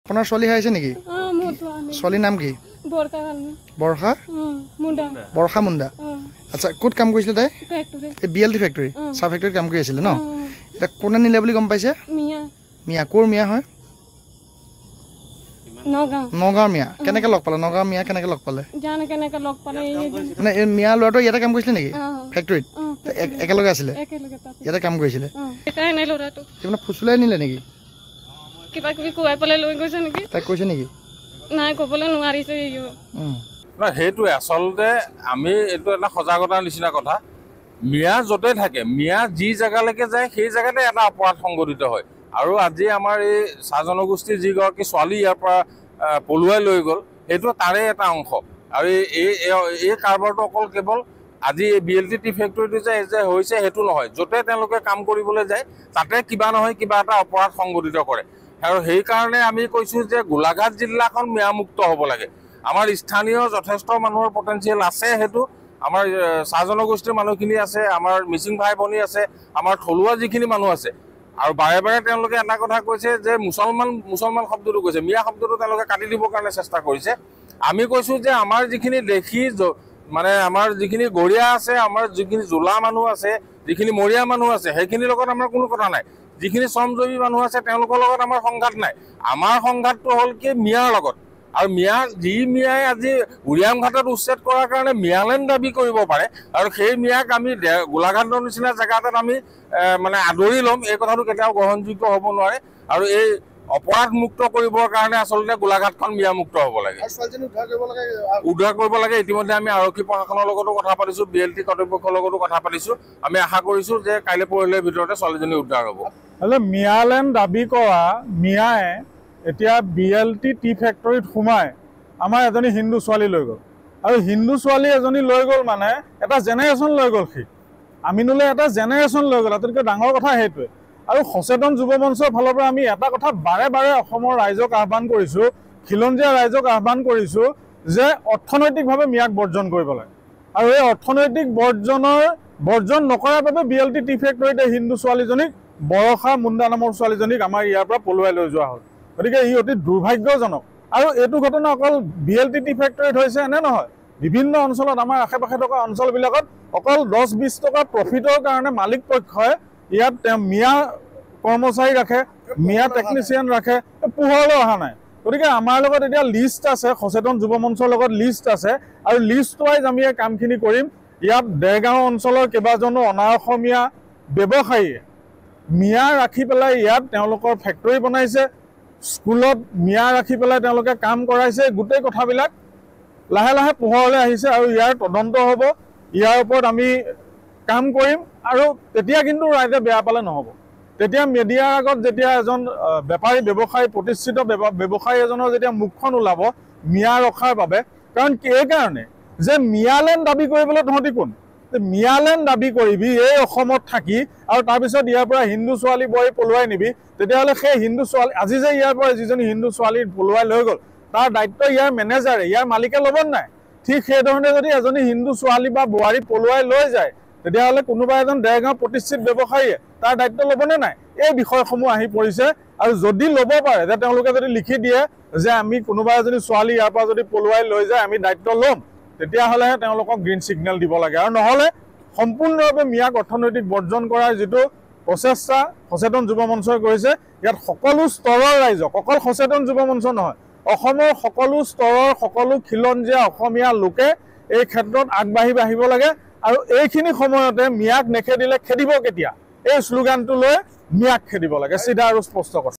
আপোনাৰ ছোৱালী হাইছে নেকি? ছোৱালীৰ নাম কি? বৰ্ষা বৰ্ষা মুণ্ডা। আচ্ছা, ক'ত কাম কৰিছিলে তাই? এই BLT ফেক্টৰী, চাহ ফেক্টৰীত কাম কৰি আছিলে ন? এতিয়া কোনে নিলে বুলি গম পাইছে? মিয়া। ক'ৰ মিয়া হয়? নগাঁৱৰ মিয়া। কেনেকৈ লগ পালে? নগাঁৱৰ মিয়া কেনেকৈ লগ পালে? মানে এই মিয়া ল'ৰাটো ইয়াতে কাম কৰিছিলে নেকি? ফেক্টৰীত একেলগে আছিলে, ইয়াতে কাম কৰিছিলে। মানে ফুচুলাই নিলে নেকি? কিবা কিবি কোৱাই পেলাই লৈ গৈছে নেকি? তাইক কৈছে নেকি? নাই, ক'বলৈ নোৱাৰিছে। সেইটোৱে আচলতে আমি এইটো এটা সজাগতাৰ নিচিনা কথা। মিয়া য'তে থাকে, মিয়া যি জেগালৈকে যায় সেই জেগাতে এটা অপৰাধ সংঘটিত হয়। আৰু আজি আমাৰ এই চাহ জনগোষ্ঠীৰ যিগৰাকী ছোৱালী ইয়াৰ পৰা পলুৱাই লৈ গ'ল, সেইটো তাৰে এটা অংশ। আৰু এই কাৰবাৰটো অকল কেৱল আজি এই BLT টি ফেক্টৰীটো যে হৈছে সেইটো নহয়, য'তে তেওঁলোকে কাম কৰিবলৈ যায় তাতে কিবা নহয় কিবা এটা অপৰাধ সংঘটিত কৰে। আৰু সেইকাৰণে আমি কৈছোঁ যে গোলাঘাট জিলাখন মিয়ামুক্ত হ'ব লাগে। আমাৰ স্থানীয় যথেষ্ট মানুহৰ পটেঞ্চিয়েল আছে, সেইটো আমাৰ চাহ জনগোষ্ঠীৰ মানুহখিনি আছে, আমাৰ মিচিং ভাই ভনী আছে, আমাৰ থলুৱা যিখিনি মানুহ আছে। আৰু বাৰে বাৰে তেওঁলোকে এটা কথা কৈছে যে মুছলমান শব্দটো কৈছে, মিয়া শব্দটো তেওঁলোকে কাটি দিবৰ কাৰণে চেষ্টা কৰিছে। আমি কৈছোঁ যে আমাৰ যিখিনি দেশী মানে আমাৰ যিখিনি গৰীয়া আছে, আমাৰ যিখিনি জোলা মানুহ আছে, যিখিনি মৰীয়া মানুহ আছে, সেইখিনিৰ লগত আমাৰ কোনো কথা নাই। যিখিনি শ্ৰমজীৱী মানুহ আছে তেওঁলোকৰ লগত আমাৰ সংঘাত নাই। আমাৰ সংঘাতটো হ'ল কি মিয়াৰ লগত। আৰু মিয়াই আজি উৰিয়াম ঘাটত উচ্ছেদ কৰাৰ কাৰণে মিয়ালেণ্ড দাবী কৰিব পাৰে, আৰু সেই মিয়াক আমি গোলাঘাটৰ নিচিনা জেগা এটাত আমি মানে আদৰি ল'ম, এই কথাটো কেতিয়াও গ্ৰহণযোগ্য হ'ব নোৱাৰে। আৰু এই অপৰাধ মুক্ত কৰিবৰ কাৰণে আচলতে গোলাঘাটখন মিয়ামুক্ত হ'ব লাগে, উদ্ধাৰ কৰিব লাগে। ইতিমধ্যে আমি আৰক্ষী প্ৰশাসনৰ লগতো কথা পাতিছোঁ, BLT কৰ্তৃপক্ষৰ লগতো কথা পাতিছোঁ। আমি আশা কৰিছোঁ যে কাইলৈ পৰহিলৈৰ ভিতৰতে ছোৱালীজনী উদ্ধাৰ হ'ব। মিয়ালেণ্ড দাবী কৰা মিয়াই এতিয়া BLT টি ফেক্টৰীত সোমাই আমাৰ এজনী হিন্দু ছোৱালী লৈ গ'ল। আৰু হিন্দু ছোৱালী এজনী লৈ গ'ল মানে এটা জেনেৰেশ্যন লৈ গ'ল। সি আমিনুলে এটা জেনেৰেশ্যন লৈ গ'ল। আটাইতকৈ ডাঙৰ কথা সেইটোৱে। আৰু সচেতন যুৱ মঞ্চৰ ফালৰ পৰা আমি এটা কথা বাৰে বাৰে অসমৰ ৰাইজক আহ্বান কৰিছোঁ, খিলঞ্জীয়া ৰাইজক আহ্বান কৰিছোঁ যে অৰ্থনৈতিকভাৱে মিয়াক বৰ্জন কৰিব লাগে। আৰু এই অৰ্থনৈতিক বৰ্জন নকৰাৰ বাবে BLT টি ফেক্টৰীতে হিন্দু ছোৱালীজনীক, বৰষা মুণ্ডা নামৰ ছোৱালীজনীক আমাৰ ইয়াৰ পৰা পলুৱাই লৈ যোৱা হ'ল। গতিকে ই অতি দুৰ্ভাগ্যজনক। আৰু এইটো ঘটনা অকল BLT টি ফেক্টৰীত হৈছে এনে নহয়, বিভিন্ন অঞ্চলত আমাৰ আশে পাশে থকা অঞ্চলবিলাকত অকল 10-20 টকা প্ৰফিটৰ কাৰণে মালিক পক্ষই ইয়াত মিয়া কৰ্মচাৰী ৰাখে, মিয়া টেকনিচিয়ান ৰাখে, পোহৰলৈ অহা নাই। গতিকে আমাৰ লগত এতিয়া লিষ্ট আছে, সচেতন যুৱ মঞ্চৰ লগত লিষ্ট আছে, আৰু লিষ্ট ৱাইজ আমি এই কামখিনি কৰিম। ইয়াত দেৰগাঁও অঞ্চলৰ কেইবাজনো অনা অসমীয়া ব্যৱসায়ীয়ে মিয়া ৰাখি পেলাই ইয়াত তেওঁলোকৰ ফেক্টৰী বনাইছে, স্কুলত মিয়া ৰাখি পেলাই তেওঁলোকে কাম কৰাইছে। গোটেই কথাবিলাক লাহে লাহে পোহৰলৈ আহিছে, আৰু ইয়াৰ তদন্ত হ'ব, ইয়াৰ ওপৰত আমি কাম কৰিম। আৰু তেতিয়া কিন্তু ৰাইজে বেয়া পালে নহ'ব। তেতিয়া মিডিয়াৰ আগত যেতিয়া এজন বেপাৰী ব্যৱসায়ী, প্ৰতিষ্ঠিত ব্যৱসায়ী এজনৰ যেতিয়া মুখখন ওলাব মিয়া ৰখাৰ বাবে, কাৰণ এইকাৰণে যে মিয়ালেণ্ড দাবী কৰিবলৈ তহঁতি কোন? মিয়ালেণ্ড দাবী কৰিবি এই অসমত থাকি, আৰু তাৰপিছত ইয়াৰ পৰা হিন্দু ছোৱালী বোৱাৰী পলুৱাই নিবি, তেতিয়াহ'লে সেই হিন্দু ছোৱালী আজি যে ইয়াৰ পৰা যিজনী হিন্দু ছোৱালী পলুৱাই লৈ গ'ল তাৰ দায়িত্ব ইয়াৰ মেনেজাৰে, ইয়াৰ মালিকে ল'ব নাই? ঠিক সেইধৰণে যদি এজনী হিন্দু ছোৱালী বা বোৱাৰী পলুৱাই লৈ যায়, তেতিয়াহ'লে কোনোবা এজন দেৰগাঁও প্ৰতিষ্ঠিত ব্যৱসায়ীয়ে তাৰ দায়িত্ব ল'বনে নাই? এই বিষয়সমূহ আহি পৰিছে। আৰু যদি ল'ব পাৰে, যে তেওঁলোকে যদি লিখি দিয়ে যে আমি কোনোবা এজনী ছোৱালী ইয়াৰ পৰা যদি পলুৱাই লৈ যায় আমি দায়িত্ব ল'ম, তেতিয়াহ'লেহে তেওঁলোকক গ্ৰীণ ছিগনেল দিব লাগে। আৰু নহ'লে সম্পূৰ্ণভাৱে মিয়াক অৰ্থনৈতিক বৰ্জন কৰাৰ যিটো প্ৰচেষ্টা সচেতন যুৱ মঞ্চই কৰিছে, ইয়াত সকলো স্তৰৰ ৰাইজক, অকল সচেতন যুৱ মঞ্চ নহয়, অসমৰ সকলো স্তৰৰ সকলো খিলঞ্জীয়া অসমীয়া লোকে এই ক্ষেত্ৰত আগবাঢ়ি আহিব লাগে। আৰু এইখিনি সময়তে মিয়াক নেখেদিলে খেদিব কেতিয়া, এই শ্লোগানটো লৈ মিয়াক খেদিব লাগে, চিধা আৰু স্পষ্ট কথা।